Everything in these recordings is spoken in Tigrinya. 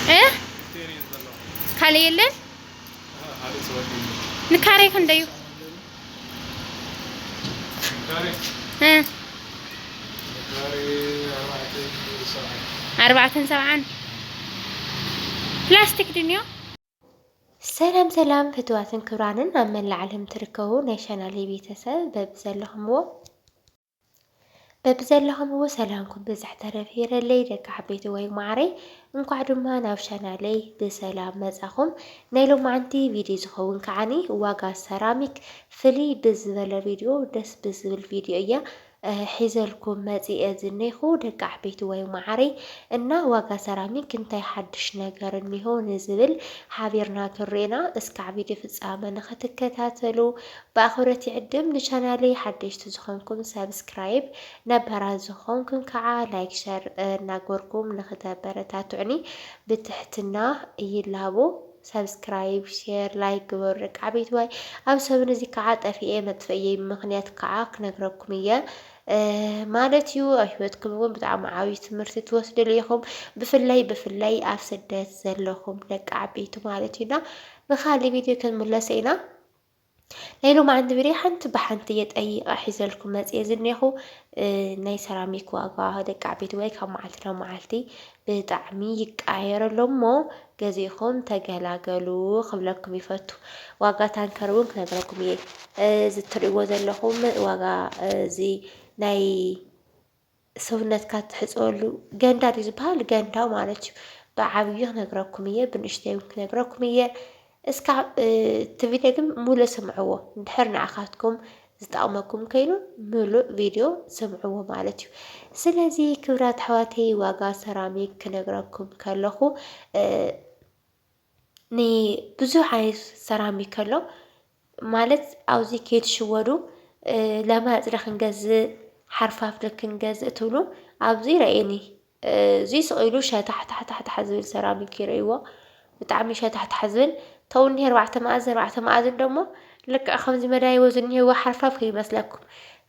ايه خالي يلن نكاري كنديو ها 4 7 بلاستيك دنيا سلام فتواتن كبرانن أمن العالم تركو نيشان لي بيتسا ببزلهم هو سلامكم بزحتر فير اللي دك حبيتو وي معري انقعدوا ما نافشان علي بسلام مزاخم نيلو معنتي فيديو زخون كعني واقع سيراميك فلي بزبل فيديو دس بزبل فيديو ايا حيزلكم مازي ازنيخو دك حبيتو وي معري انا واقع سيراميك انتي حدش نقر انيهو نزبل حابيرنا كرينا اسكع فيديو فتصامن نختكتاتلو بآخرتي عدم لشانالي حدش تزخونكم سابسكرايب نبهر زخونكم كعا لايك شير ناقوركم نختبرتاتعني بتحتنا يلابو سبسكرايب شير لايك ورك عبيت واي او سبن زي كعا طفيه مطفيه مخنيات كعا كنغركم اياه مالتيو احوتكم وين بتاع عاوي تمرت توسد ليكم بفلاي اف سدات زلكم لك عبيت مالتينا بخالي فيديو كنملسينا ليلو ما عندي بريحة انت بحنتيت اي احيزلكم مزيزنيخو ناي سيراميك واقع هذا كعبيت ويك هم معلتنا معلتي بطعمي يقاير لمو جزيخم تقلاقلو خبلكم يفتو واقع تانكرون كنبركم يه زتريو زلهم واقع زي ناي سونت كات حصولو غندا يزبال غندا مالتي بعبيه نغركم يه بنشتيو نغركم يه اسكع تفيديو مولو سمعوه نحرنا عخاتكم زتقامكم كينو مولو فيديو سمعوه مالتيو سلازي كبرات حواتي واقع سيراميك كنغركم كاللخو ني بزو عايز سيراميك كاللو مالت اوزي كيت شوادو لما ازرخ نجز حرفاف لك نجز اتولو اوزي رأيني زي سقيلو شا تحت حزبل سيراميك يرأيوه بتعمي شا تحت حزبل توني 4 مآذن دمو لك خمس مداي وزني هو حرفاف في مسلكم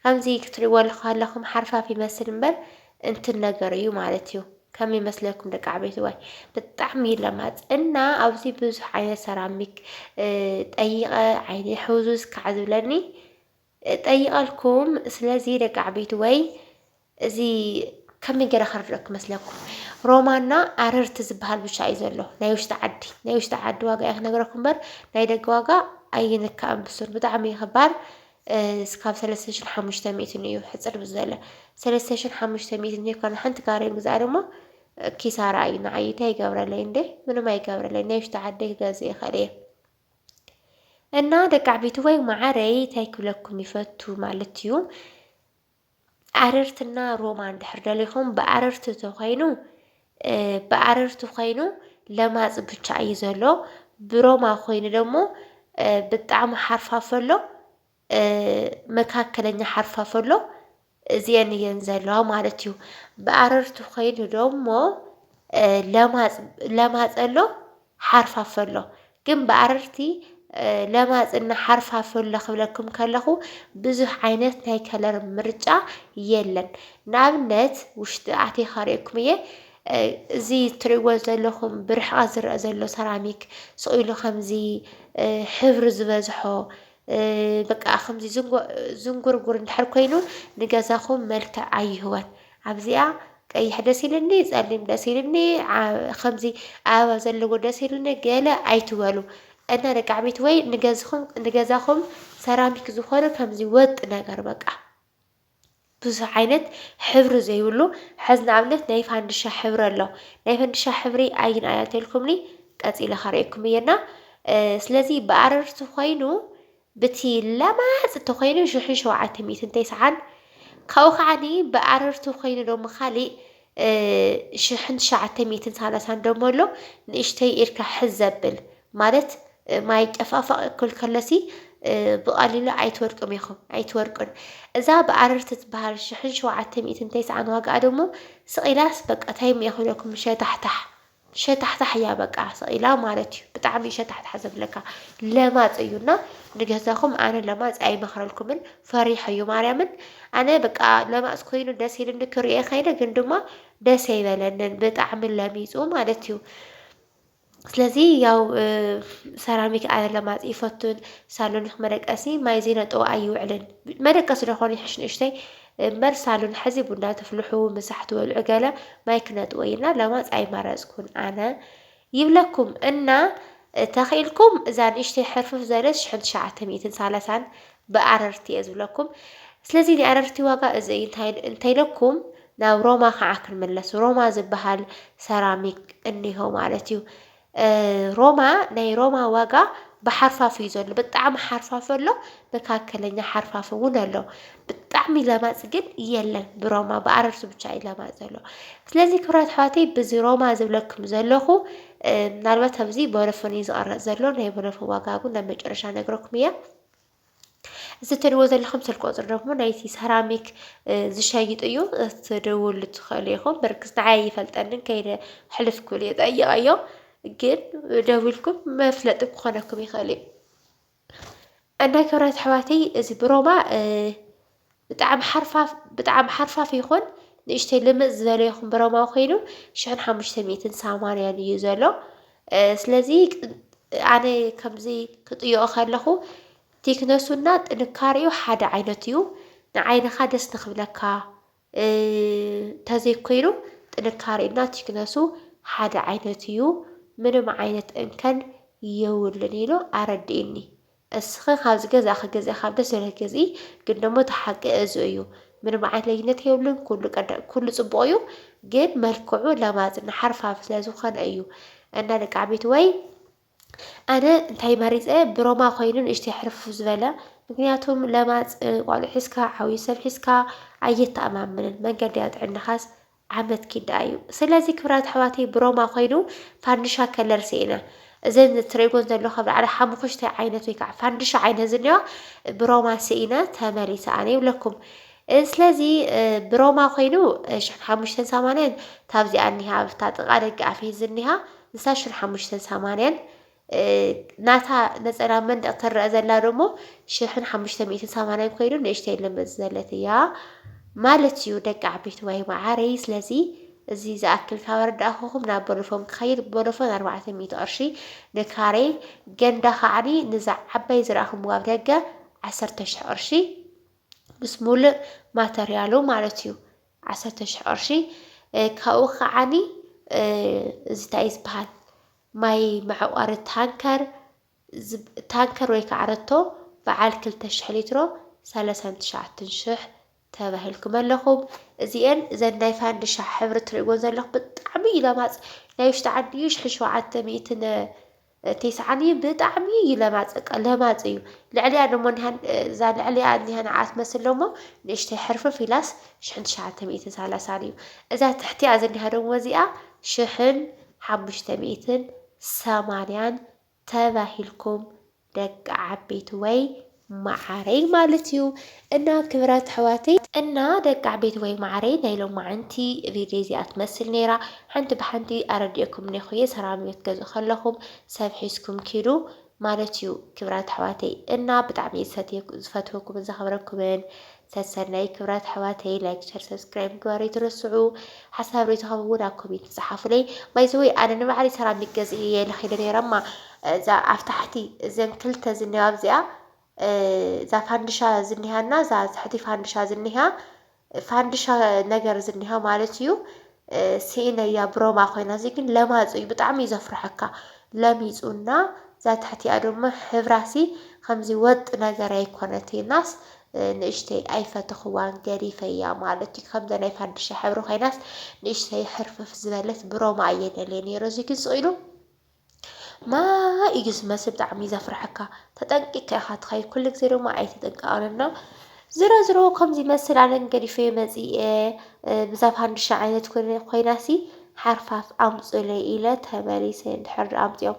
خمسي كتريوا لكم حرفاف يمثل مبل انت النجريو مالتيو كم يمثلكم لك عبيت واي بتعمي لمات إنا أوزي بزح عين سيراميك طريقة عيني حوزوز كعذلني طريقة لكم سلازي لك عبيت واي زي كم يجرى خرجك مسلكم رومانا عررت زبهال بشاي زلو نايوش تعدي واقع نغركم بر نايدق واقع اي نكام بسر بتعمي خبار سكاب 3,500 نيو حصر بزله 3,500 نيو كان حنت قارين غزارما كيسارا اي نعيته يقبرلي اندي منو ما يقبرلي نايوش تعدي غازي خليه انا دق عبيتو وي معري تايكلكم يفتو مالتيو عررتنا رومان دحر دليخم بعررت تخينو بعررت خينو لما صبتش عيزلو بروما خوين دمو بطعم حرفا فلو مكاكلني حرفا فلو زين ينزلو مالتيو بعررت خينو دمو لما صلو حرفا فلو كم بعررتي لما صنا حرفا فلو خبلكم كلخو بزح عينات ناي كلر مرجع يلن نابنت وشت اعتي خاريكم زي تريوه زلهم برح أزر أزلو سيراميك سقيلو خمزي حبر زبزحو بقى خمزي زنقرقر نحر كوينو نجازاخم ملكع عيهوان عبزيا أي حدا سيلني زالم دا سيلني خمزي عاوا زلو دا سيلني قالا عيتوالو أنا رقعبيت وي نجازاخم سيراميك زخورو خمزي ود ناقر بقى بزح عينت حبر زيولو حزن عملت نايف عندشا حبر الله نايف عندشا حبري عين آياتلكم لي قاس إلى خريكم ينا سلازي بقرر تخينو بتي لما تخينو شوحي شو عتمي تنتي سعان خوخ عني بقرر تخينو دو مخالي شحن شعتمي تنسانا سان دومولو نشتي إركا حزبل مالت ما يتفافق كل كلاسي بقاليلا عيتوركم يخو عيتوركن إذا بعررت بهال شحن شو عتمي تنتيس عن واقع دمو سقيلاس بقى تايم ياخذ لكم شيء تحت ሸታሕታሕ እያ በቃ ስኢላ ማለት እዩ ብጣዕሚ ሸታሕታሕ ዘብለካ ለማፅ እዩና ንገዛኹም ኣነ ለማፅ ኣይመክረልኩምን ፈሪሕ እዩ ማርያምን ኣነ በቃ ለማፅ ኮይኑ ደስ ኢሉኒ ክሪኦ ከይደ ግን ድማ ደስ ኣይበለንን ብጣዕሚ ለሚፁ ማለት እዩ ስለዚ ያው ሰራሚክ ኣነ ለማፅ ይፈቱን ሳሎን መደቀሲ ማይ ዘይነጥቦ ኣይውዕልን መደቀሲ ደኾኑ ይሕሽ ንእሽተይ እምበር ሳሎን ሕዚ ቡና ተፍልሑ ምሳሕ ትበልዑ ገለ ማይ ክነጥቦ ኢና ለማፅ ኣይመረፅኩን ኣነ ይብለኩም እና ተኺልኩም እዛ ንእሽተይ ሕርፍፍ ዘለስ 1930 ብኣረርቲ እየ ዝብለኩም ስለዚ ናይ ኣረርቲ ዋጋ እዚ እንታይ ኢለኩም ናብ ሮማ ከዓ ክንምለስ ሮማ ዝበሃል ሰራሚክ እኒሆ ማለት እዩ ሮማ ናይ ሮማ ዋጋ ብሓርፋፍ እዩ ዘሎ ብጣዕሚ ሓርፋፍ ኣሎ መካከለኛ ሓርፋፍ እውን ኣሎ ብጣዕሚ ለማፅ ግን የለን ብሮማ ብኣረርቲ ብቻ እዩ ለማፅ ዘሎ ስለዚ ክብራት ኣሕዋተይ ብዚ ሮማ ዝብለኩም ዘለኹ ምናልባት ኣብዚ ቦሎፎን እዩ ዝቐረፅ ዘሎ ናይ ቦሎፎን ዋጋ እውን ናብ መጨረሻ ነግረኩም እየ እዚ ትሪእዎ ዘለኹም ስልኪ ቁፅሪ ደግሞ ናይቲ ሰራሚክ ዝሸይጥ እዩ ትደውሉ ትኽእሉ ኢኹም ብርክስ ንዓይ ይፈልጠንን ከይደ ሕልፍ ክብል እየ ጠይቐዮ ግን ደውልኩም መፍለጢ ክኾነኩም ይኽእል እዩ እና ክብራት ኣሕዋተይ እዚ ብሮማ ብጣዕሚ ሓርፋፍ ይኹን ንእሽተይ ልምፅ ዝበለ ይኹን ብሮማ ኮይኑ 1580 እዩ ዘሎ ስለዚ ኣነ ከምዚ ክጥይቆ ከለኹ ቴክነሱና ጥንካሬኡ ሓደ ዓይነት እዩ ንዓይንኻ ደስ ንኽብለካ ተዘይኮይኑ ጥንካሬና ቴክነሱ ሓደ ዓይነት እዩ ምንም ዓይነት እንከን የውልን ኢሉ ኣረዲእኒ እስኺ ካብዚ ገዛእኺ ገዚእኻ ደስ ዝበለካ ገዝኢ ግን ደሞ ተሓቂ እዚ እዩ ምንም ዓይነት ልዩነት የብሉን ኩሉ ፅቡቅ እዩ ግን መልክዑ ለማፅና ሓርፋፍ ስለዝኾነ እዩ እና ደቂ ዓበይቲ ወይ ኣነ እንታይ መሪፀ ብሮማ ኮይኑ ንእሽተይ ሕርፍ ዝበለ ምክንያቱም ለማፅ ቆልዑ ሒዝካ ዓብዪ ሰብ ሒዝካ ኣየተኣማምንን መንገዲ ጥዕናኻስ ዓመት ኪዳ እዩ ስለዚ ክብራት ኣሕዋተይ ብሮማ ኮይኑ ፋንድሻ ከለር ስኢና እዘን ትሪእዎን ዘለኹም ላዕሊ ሓሙኽሽተ ዓይነት ወይ ከዓ ፋንድሻ ዓይነት ዝኒኦ ብሮማ ስኢና ተመሊሰ ኣነ ይብለኩም ስለዚ ብሮማ ኮይኑ 1580 ታብዚኣ እኒሃ ኣብታ ጥቓ ደጋፊ ዝኒሃ ንሳ 1580 ናታ ነፀላ መንደቕ ትረአ ዘላ ደሞ 1580 ኮይኑ ንእሽተይ ልምፅ ዘለት እያ ማለት እዩ ደቂ ዓበይቲ ወይ ማዓረይ ስለዚ እዚ ዝኣክል ካብ ረዳእኹም ናብ ቦሎፎን ክኸይድ ቦሎፎን 400 ቅርሺ ንካሬ ገንዳ ከዓኒ ንዛ ዓባይ ዝረኣኹምዎ ኣብ ደገ 10,000 ቅርሺ ምስ ሙሉእ ማተርያሉ ማለት እዩ 10,000 ቅርሺ ካብኡ ከዓኒ እዚ እንታይ ዝበሃል ማይ መዕቋሪ ታንከር ወይ ከዓ ረቶ በዓል 2,000 ሊትሮ 39,000 ተባሂልኩም ኣለኹም እዚአን እዘን ናይ ፋንድሻ ሕብሪ ትሪእዎን ዘለኹም ብጣዕሚ ለማፅ ናይ ውሽጢ ዓዲ 790 ብጣዕሚ ለማፅ እዩ ልዕሊኣ ደሞ እዛ ልዕሊኣ እኒሃ ንዓት መስል ደሞ ንእሽተይ ሕርፍፍ ኢላስ 930 እዩ እዛ ትሕቲኣ ዝኒሃ ደሞ እዚኣ 1580 ተባሂልኩም ደቂ ዓበይቲ ወይ ማዓረይ ማለት እዩ እና ክብራት ኣሕዋተይ እና ደቂ ዓበይቲ ወይ ማዓረይ ናይ ሎማዓንቲ ቪድዮ እዚኣ ትመስል ነይራ ሓንቲ ብሓንቲ ኣረዲአኩም ነይኹየ ሰራሚክ ገዝኡ ከለኹም ሰብ ሒዝኩም ኪዱ ማለት እዩ ክብራት ኣሕዋተይ እና ብጣዕሚ ዝፈትወኩምን ዘኽብረኩምን ሰሰናይ ክብራት ኣሕዋተይ ላይክ ሸር ሰብስክራይብ ምግባር ኣይትረስዑ ሓሳብ ርኢቶኹም እውን ኣብ ኮሜንት ፃሓፉለይ ባይዘወይ ኣነ ንባዕሊ ሰራሚክ ገዝእ እየ ለኺደ ነይረማ እዛ ኣብ ታሕቲ እዘን ክልተ ዝኒሃ ኣብዚኣ እዛ ፋንድሻ ዝኒሃና እዛ ትሕቲ ፋንድሻ ዝኒሃ ፋንድሻ ነገር ዝኒሃ ማለት እዩ ስኢነያ ብሮማ ኮይና እዚ ግን ለማፁ እዩ ብጣዕሚ እዩ ዘፍርሐካ ለሚፁና እዛ ትሕቲኣ ድማ ሕብራሲ ከምዚ ወጥ ነገር ኣይኮነትናስ ንእሽተይ ኣይፈትኽዋን ገሪፈያ ማለት እዩ ከምዚ ናይ ፋንድሻ ሕብሪ ኮይናስ ንእሽተይ ሕርፍፍ ዝበለት ብሮማ እየ ደልየ ነይሩ እዚ ግን ስኢሉ ማ እዩ ዝመስል ብጣዕሚ ዘፍርሐካ ተጠንቂቅካ ኢኻ ትኸይድ ኩሉ ግዜ ድማ ኣይትጥንቀቕንና ዝሮ ከምዚ ይመስል ኣነ ገዲፈዮ መፂአ ብዛ ፋንድሻ ዓይነት ኮይናሲ ሓርፋፍ ኣምፁለይ ኢለ ተመሊሰ እንድሕር ኣምፂኦም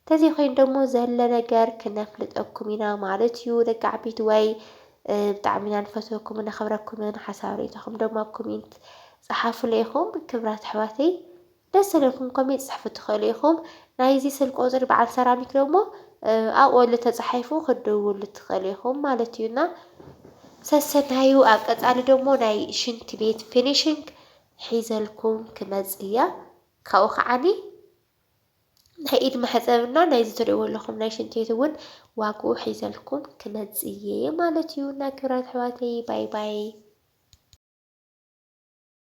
ተዘይኮይኑ ደሞ ዘለ ነገር ክነፍልጠኩም ኢና ማለት እዩ ደቂ ዓበይቲ ወይ ብጣዕሚ ኢና ንፈትወኩምን ነኽብረኩምን ሓሳብ ርኢቶኹም ደሞ ኣብ ኮሜንት ፀሓፉለይ ኢኹም ክብራት ኣሕዋተይ ደስ ዘለኩም ኮሜንት ጽሕፉ ትኽእሉ ኢኹም። ናይዚ ስልክ ቁፅሪ በዓል ሰራሚክ ደሞ ኣብኡ ተጻሒፉ ክድውሉ ትኽእሉ ኢኹም ማለት እዩና ሰሰናዩ ኣብ ቀጻሊ ደሞ ናይ ሽንቲ ቤት ፊኒሽንግ ሒዘልኩም ክመጽእ እያ ካብኡ ኸዓኒ ናይ ኢድ መሕፀብና ናይዚ ትሪእዎ ኣለኹም ናይ ሽንቲ ቤት እውን ዋግኡ ሒዘልኩም ክመጽእ እየ ማለት እዩ። እና ክብራት ኣሕዋተይ ባይ ባይ